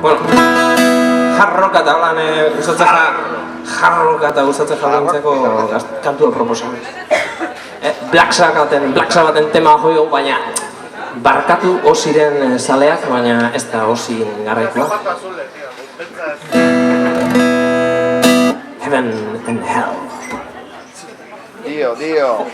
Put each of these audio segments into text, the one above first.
Bueno, jarroka eta holan gustatzen jarrontzeko kantu proposamen. Black Sabbathen tema joio, baina barkatu Osiren zaleak, baina ez da Osi garraikoa. Heaven and Hell. Dio.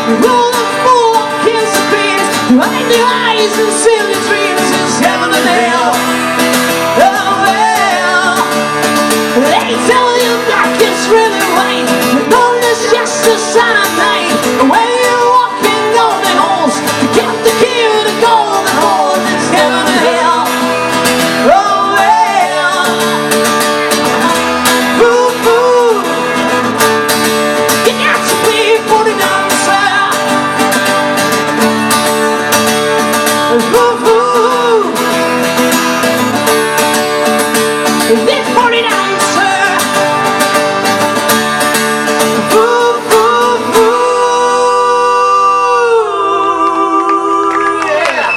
Roll the full kiss the beans, right in the eyes and silly dreams. Saturday, when you're walking on the halls, you got the key to the golden hall, it's heaven and hell. Oh well, ooh, ooh. You got to be for the dancer. Ooh, ooh. This for the dancer. Ooh, ooh, ooh. Yeah.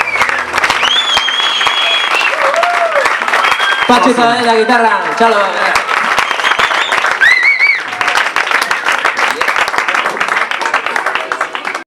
Patxi Zabel, la guitarra. Txalo,